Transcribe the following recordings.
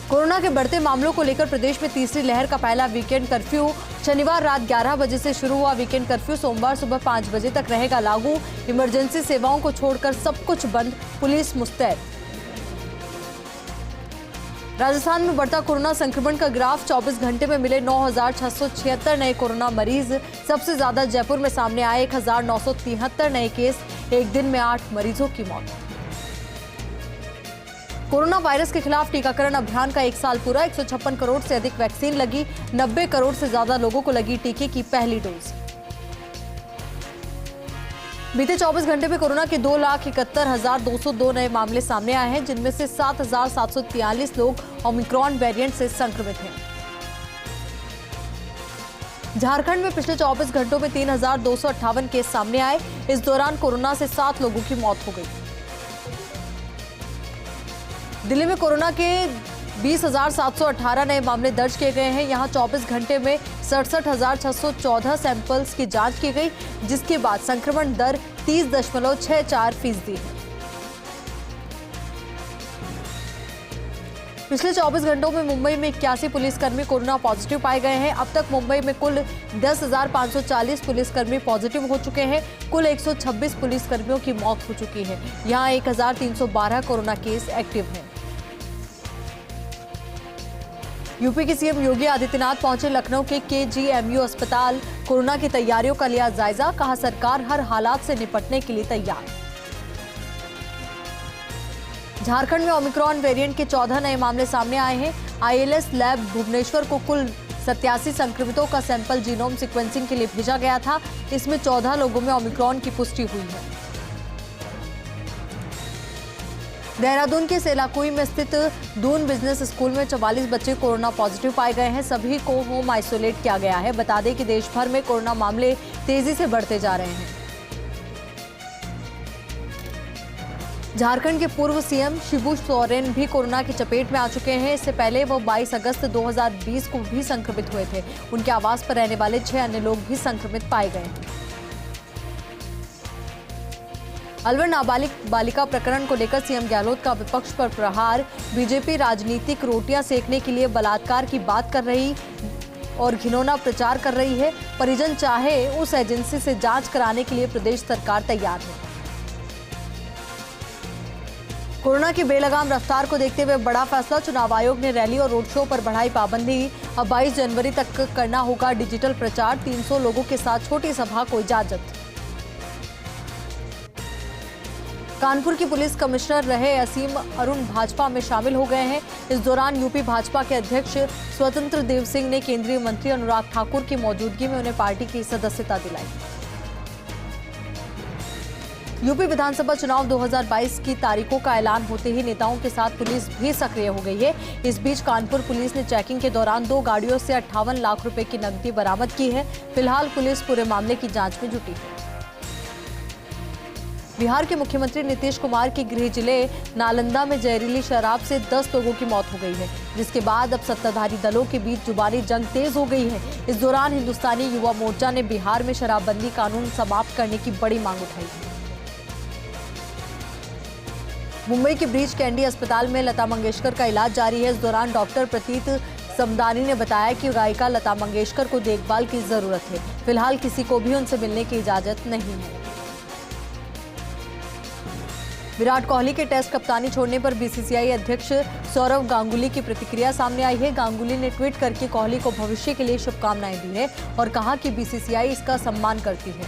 Corona के बढ़ते मामलों को लेकर प्रदेश में तीसरी लहर का पहला वीकेंड कर्फ्यू शनिवार रात 11 बजे से शुरू हुआ। वीकेंड कर्फ्यू सोमवार सुबह 5 बजे तक रहेगा लागू। इमरजेंसी सेवाओं को छोड़कर सब कुछ बंद, पुलिस मुस्तैद। राजस्थान में बढ़ता कोरोना संक्रमण का ग्राफ, 24 घंटे में मिले 9,676 नए कोरोना मरीज। सबसे ज्यादा जयपुर में सामने आए 1,973 नए केस। एक दिन में 8 मरीजों की मौत। कोरोना वायरस के खिलाफ टीकाकरण अभियान का 1 साल पूरा। 156 करोड़ से अधिक वैक्सीन लगी। 90 करोड़ से ज्यादा लोगों को लगी टीके की पहली डोज। बीते 24 घंटे में कोरोना के 2,71,202 नए मामले सामने आए हैं, जिनमें से 7,743 लोग ओमिक्रॉन वेरिएंट से संक्रमित हैं। झारखंड में पिछले 24 घंटों में 3,258 केस सामने आए। इस दौरान कोरोना से 7 लोगों की मौत हो गई। दिल्ली में कोरोना के 20,718 नए मामले दर्ज किए गए हैं। यहां 24 घंटे में 67,614 सैंपल्स की जांच की गई, जिसके बाद संक्रमण दर 30.64% है। पिछले 24 घंटों में मुंबई में 81 पुलिसकर्मी कोरोना पॉजिटिव पाए गए हैं। अब तक मुंबई में कुल 10,540 पुलिसकर्मी पॉजिटिव हो चुके हैं। कुल 126 पुलिसकर्मियों की मौत हो चुकी है। यहां 1,312 कोरोना केस एक्टिव हैं। यूपी के सीएम योगी आदित्यनाथ पहुंचे लखनऊ के KGMU अस्पताल। कोरोना की तैयारियों का लिया जायजा, कहा सरकार हर हालात से निपटने के लिए तैयार। झारखंड में ओमिक्रॉन वेरिएंट के 14 नए मामले सामने आए हैं। ILS लैब भुवनेश्वर को कुल 87 संक्रमितों का सैंपल जीनोम सीक्वेंसिंग के लिए भेजा गया था। इसमें 14 लोगों में ओमिक्रॉन की पुष्टि हुई है। देहरादून के सेलाकुई में स्थित दून बिजनेस स्कूल में 44 बच्चे कोरोना पॉजिटिव पाए गए हैं। सभी को होम आइसोलेट किया गया है। बता दें कि देश भर में कोरोना मामले तेजी से बढ़ते जा रहे हैं। झारखंड के पूर्व सीएम शिबू सोरेन भी कोरोना की चपेट में आ चुके हैं। इससे पहले वो 22 अगस्त 2020 को भी संक्रमित हुए थे। उनके आवास पर रहने वाले 6 अन्य लोग भी संक्रमित पाए गए हैं। अलवर नाबालिग बालिका प्रकरण को लेकर सीएम गहलोत का विपक्ष पर प्रहार। बीजेपी राजनीतिक रोटियां सेकने के लिए बलात्कार की बात कर रही और घिनौना प्रचार कर रही है। परिजन चाहे उस एजेंसी से जांच कराने के लिए प्रदेश सरकार तैयार है। कोरोना की बेलगाम रफ्तार को देखते हुए बड़ा फैसला, चुनाव आयोग ने रैली और रोड शो पर बढ़ाई पाबंदी। अब 22 जनवरी तक करना होगा डिजिटल प्रचार। 300 लोगों के साथ छोटी सभा को इजाजत। कानपुर की पुलिस कमिश्नर रहे असीम अरुण भाजपा में शामिल हो गए हैं। इस दौरान यूपी भाजपा के अध्यक्ष स्वतंत्र देव सिंह ने केंद्रीय मंत्री अनुराग ठाकुर की मौजूदगी में उन्हें पार्टी की सदस्यता दिलाई। यूपी विधानसभा चुनाव 2022 की तारीखों का ऐलान होते ही नेताओं के साथ पुलिस भी सक्रिय हो गई है। इस बीच कानपुर पुलिस ने चेकिंग के दौरान 2 गाड़ियों से 58 लाख रुपए की नकदी बरामद की है। फिलहाल पुलिस पूरे मामले की जांच में जुटी है। बिहार के मुख्यमंत्री नीतीश कुमार के गृह जिले नालंदा में जहरीली शराब से 10 लोगों की मौत हो गई है, जिसके बाद अब सत्ताधारी दलों के बीच जुबानी जंग तेज हो गई है। इस दौरान हिंदुस्तानी युवा मोर्चा ने बिहार में शराबबंदी कानून समाप्त करने की बड़ी मांग उठाई है। मुंबई के ब्रीच कैंडी अस्पताल में लता मंगेशकर का इलाज जारी है। इस दौरान डॉक्टर प्रतीत समदानी ने बताया कि गायिका लता मंगेशकर को देखभाल की जरूरत है। फिलहाल किसी को भी उनसे मिलने की इजाजत नहीं है। विराट कोहली के टेस्ट कप्तानी छोड़ने पर BCCI अध्यक्ष सौरव गांगुली की प्रतिक्रिया सामने आई है। गांगुली ने ट्वीट करके कोहली को भविष्य के लिए शुभकामनाएं दी है और कहा कि BCCI इसका सम्मान करती है।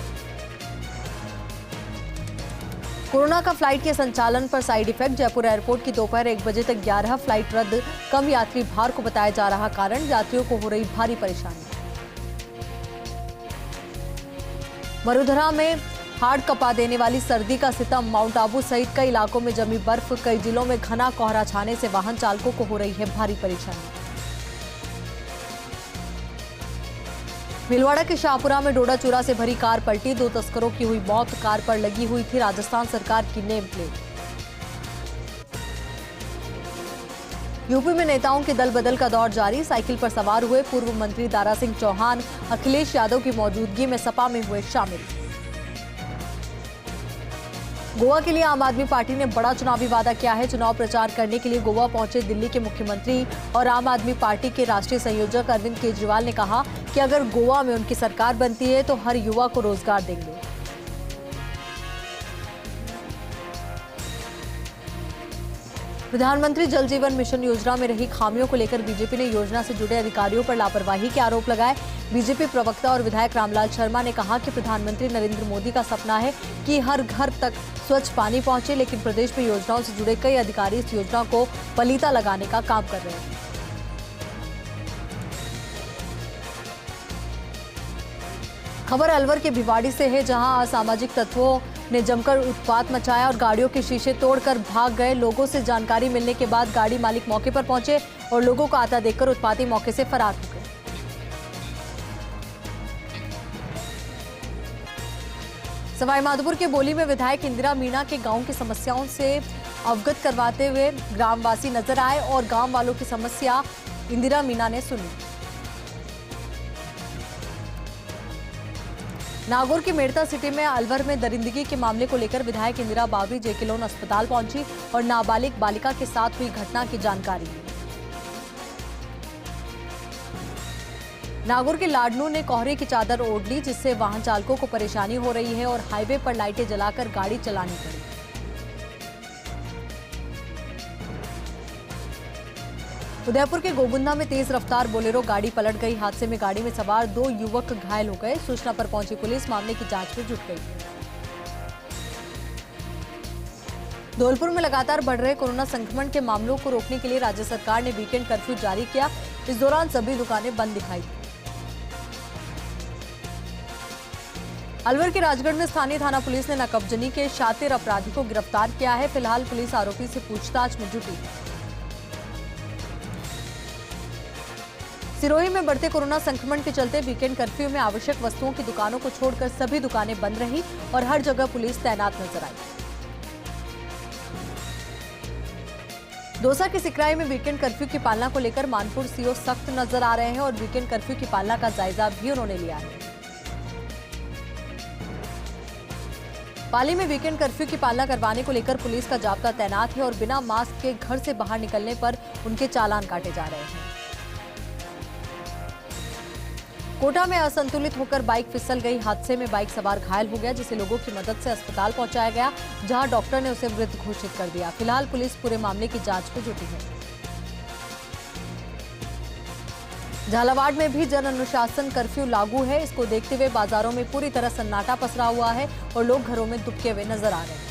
कोरोना का फ्लाइट के संचालन पर साइड इफेक्ट, जयपुर एयरपोर्ट की दोपहर 1 बजे तक 11 फ्लाइट रद्द। कम यात्री भार को बताया जा रहा कारण, यात्रियों को हो रही भारी परेशानी। वडोदरा में हाड़ कपा देने वाली सर्दी का सितम, माउंट आबू सहित कई इलाकों में जमी बर्फ। कई जिलों में घना कोहरा छाने से वाहन चालकों को हो रही है भारी परेशानी। भीलवाड़ा के शाहपुरा में डोडा चूरा से भरी कार पलटी, 2 तस्करों की हुई मौत। कार पर लगी हुई थी राजस्थान सरकार की नेम प्लेट। यूपी में नेताओं के दल बदल का दौर जारी। साइकिल पर सवार हुए पूर्व मंत्री दारा सिंह चौहान अखिलेश यादव की मौजूदगी में सपा में हुए शामिल। गोवा के लिए आम आदमी पार्टी ने बड़ा चुनावी वादा किया है। चुनाव प्रचार करने के लिए गोवा पहुंचे दिल्ली के मुख्यमंत्री और आम आदमी पार्टी के राष्ट्रीय संयोजक अरविंद केजरीवाल ने कहा कि अगर गोवा में उनकी सरकार बनती है तो हर युवा को रोजगार देंगे। प्रधानमंत्री जल जीवन मिशन योजना में रही खामियों को लेकर बीजेपी ने योजना से जुड़े अधिकारियों पर लापरवाही के आरोप लगाए। बीजेपी प्रवक्ता और विधायक रामलाल शर्मा ने कहा कि प्रधानमंत्री नरेंद्र मोदी का सपना है कि हर घर तक स्वच्छ पानी पहुंचे, लेकिन प्रदेश में योजनाओं से जुड़े कई अधिकारी इस योजना को पलीता लगाने का काम कर रहे हैं। खबर अलवर के भिवाड़ी से है, जहां असामाजिक तत्वों ने जमकर उत्पात मचाया और गाड़ियों के शीशे तोड़कर भाग गए। लोगों से जानकारी मिलने के बाद गाड़ी मालिक मौके पर पहुंचे और लोगों को आता देखकर उत्पाती मौके से फरार हो गए। सवाईमाधोपुर के बोली में विधायक इंदिरा मीणा के गांव की समस्याओं से अवगत करवाते हुए ग्रामवासी नजर आए और गांव वालों की समस्या इंदिरा मीणा ने सुनी। नागौर की मेड़ता सिटी में अलवर में दरिंदगी के मामले को लेकर विधायक इंदिरा बावरी जेके लोन अस्पताल पहुंची और नाबालिग बालिका के साथ हुई घटना की जानकारी ली। नागौर के लाडनू ने कोहरे की चादर ओढ़ ली, जिससे वाहन चालकों को परेशानी हो रही है और हाईवे पर लाइटें जलाकर गाड़ी चलानी पड़ी। उदयपुर के गोगुंदा में तेज रफ्तार बोलेरो गाड़ी पलट गई। हादसे में गाड़ी में सवार 2 युवक घायल हो गए। सूचना पर पहुंची पुलिस मामले की जांच में जुट गई। धौलपुर में लगातार बढ़ रहे कोरोना संक्रमण के मामलों को रोकने के लिए राज्य सरकार ने वीकेंड कर्फ्यू जारी किया। इस दौरान सभी दुकानें बंद दिखाई दी। अलवर के राजगढ़ में स्थानीय थाना पुलिस ने नकबजनी के शातिर अपराधी को गिरफ्तार किया है। फिलहाल पुलिस आरोपी से पूछताछ में जुटी। सिरोही में बढ़ते कोरोना संक्रमण के चलते वीकेंड कर्फ्यू में आवश्यक वस्तुओं की दुकानों को छोड़कर सभी दुकानें बंद रही और हर जगह पुलिस तैनात नजर आई। दौसा के सिकराई में वीकेंड कर्फ्यू की पालना को लेकर मानपुर सीओ सख्त नजर आ रहे हैं और वीकेंड कर्फ्यू की पालना का जायजा भी उन्होंने लिया है। पाली में वीकेंड कर्फ्यू की पालना करवाने को लेकर पुलिस का जाब्ता तैनात है और बिना मास्क के घर से बाहर निकलने पर उनके चालान काटे जा रहे हैं। कोटा में असंतुलित होकर बाइक फिसल गई। हादसे में बाइक सवार घायल हो गया, जिसे लोगों की मदद से अस्पताल पहुंचाया गया, जहां डॉक्टर ने उसे मृत घोषित कर दिया। फिलहाल पुलिस पूरे मामले की जांच में जुटी है। झालावाड़ में भी जन अनुशासन कर्फ्यू लागू है। इसको देखते हुए बाजारों में पूरी तरह सन्नाटा पसरा हुआ है और लोग घरों में दुबके हुए नजर आ रहे हैं।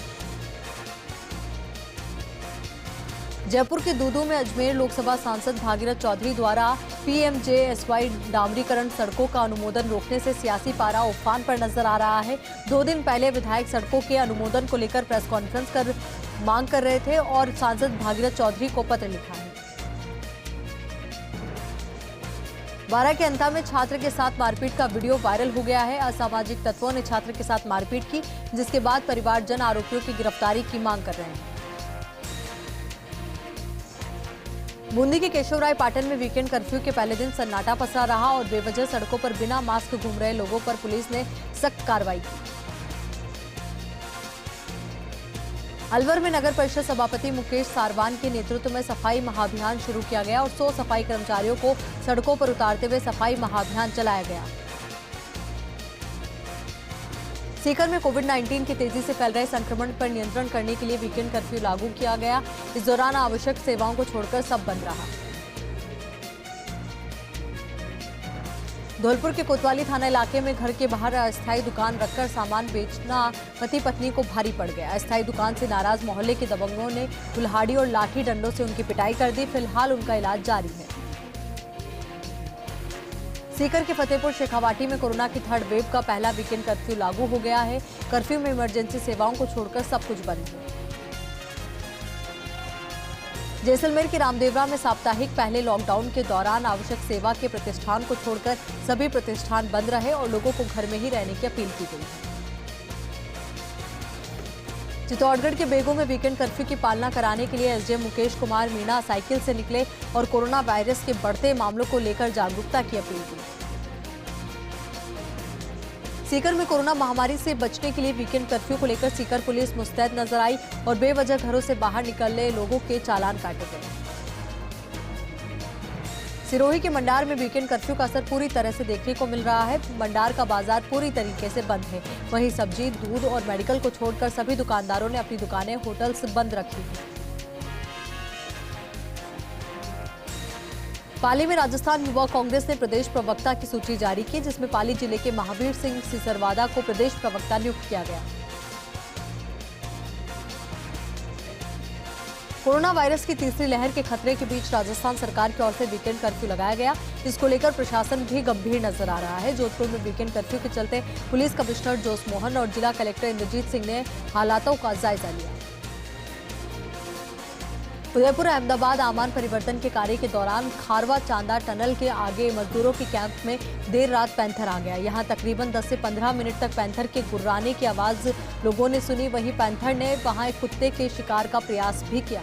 जयपुर के दूदू में अजमेर लोकसभा सांसद भागीरथ चौधरी द्वारा पीएमजेएसवाई डामरीकरण सड़कों का अनुमोदन रोकने से सियासी पारा उफान पर नजर आ रहा है। 2 दिन पहले विधायक सड़कों के अनुमोदन को लेकर प्रेस कॉन्फ्रेंस कर मांग कर रहे थे और सांसद भागीरथ चौधरी को पत्र लिखा है। बारा के अंता में छात्र के साथ मारपीट का वीडियो वायरल हो गया है। असामाजिक तत्वों ने छात्र के साथ मारपीट की, जिसके बाद परिवारजन आरोपियों की गिरफ्तारी की मांग कर रहे हैं। बूंदी के केशवराय पाटन में वीकेंड कर्फ्यू के पहले दिन सन्नाटा पसरा रहा और बेवजह सड़कों पर बिना मास्क घूम रहे लोगों पर पुलिस ने सख्त कार्रवाई की। अलवर में नगर परिषद सभापति मुकेश सारवान के नेतृत्व में सफाई महाअभियान शुरू किया गया और 100 सफाई कर्मचारियों को सड़कों पर उतारते हुए सफाई महाअभियान चलाया गया। सीकर में कोविड-19 की तेजी से फैल रहे संक्रमण पर नियंत्रण करने के लिए वीकेंड कर्फ्यू लागू किया गया। इस दौरान आवश्यक सेवाओं को छोड़कर सब बंद रहा। धौलपुर के कोतवाली थाना इलाके में घर के बाहर अस्थायी दुकान रखकर सामान बेचना पति पत्नी को भारी पड़ गया। अस्थायी दुकान से नाराज मोहल्ले के दबंगों ने कुल्हाड़ी और लाठी डंडों से उनकी पिटाई कर दी। फिलहाल उनका इलाज जारी है। सीकर के फतेहपुर शेखावाटी में कोरोना की 3rd वेव का पहला वीकेंड कर्फ्यू लागू हो गया है। कर्फ्यू में इमरजेंसी सेवाओं को छोड़कर सब कुछ बंद है। जैसलमेर के रामदेवरा में साप्ताहिक पहले लॉकडाउन के दौरान आवश्यक सेवा के प्रतिष्ठान को छोड़कर सभी प्रतिष्ठान बंद रहे और लोगों को घर में ही रहने की अपील की गई है। चित्तौड़गढ़ के बेगू में वीकेंड कर्फ्यू की पालना कराने के लिए एसडीएम मुकेश कुमार मीणा साइकिल से निकले और कोरोना वायरस के बढ़ते मामलों को लेकर जागरूकता की अपील की। सीकर में कोरोना महामारी से बचने के लिए वीकेंड कर्फ्यू को लेकर सीकर पुलिस मुस्तैद नजर आई और बेवजह घरों से बाहर निकलने लोगों के चालान काटे गए। सिरोही के मंडार में वीकेंड कर्फ्यू का असर पूरी तरह से देखने को मिल रहा है। मंडार का बाजार पूरी तरीके से बंद है। वहीं सब्जी, दूध और मेडिकल को छोड़कर सभी दुकानदारों ने अपनी दुकानें, होटल्स बंद रखी हैं। पाली में राजस्थान युवा कांग्रेस ने प्रदेश प्रवक्ता की सूची जारी की, जिसमें पाली जिले के महावीर सिंह सिसरवादा को प्रदेश प्रवक्ता नियुक्त किया गया। कोरोना वायरस की तीसरी लहर के खतरे के बीच राजस्थान सरकार की ओर से वीकेंड कर्फ्यू लगाया गया। इसको लेकर प्रशासन भी गंभीर नजर आ रहा है। जोधपुर में वीकेंड कर्फ्यू के चलते पुलिस कमिश्नर जोस मोहन और जिला कलेक्टर इंद्रजीत सिंह ने हालातों का जायजा लिया। उदयपुर अहमदाबाद आमान परिवर्तन के कार्य के दौरान खारवा चांदा टनल के आगे मजदूरों के कैंप में देर रात पैंथर आ गया। यहां तकरीबन 10 से 15 मिनट तक पैंथर के गुर्राने की आवाज लोगों ने सुनी। वहीं पैंथर ने वहां एक कुत्ते के शिकार का प्रयास भी किया।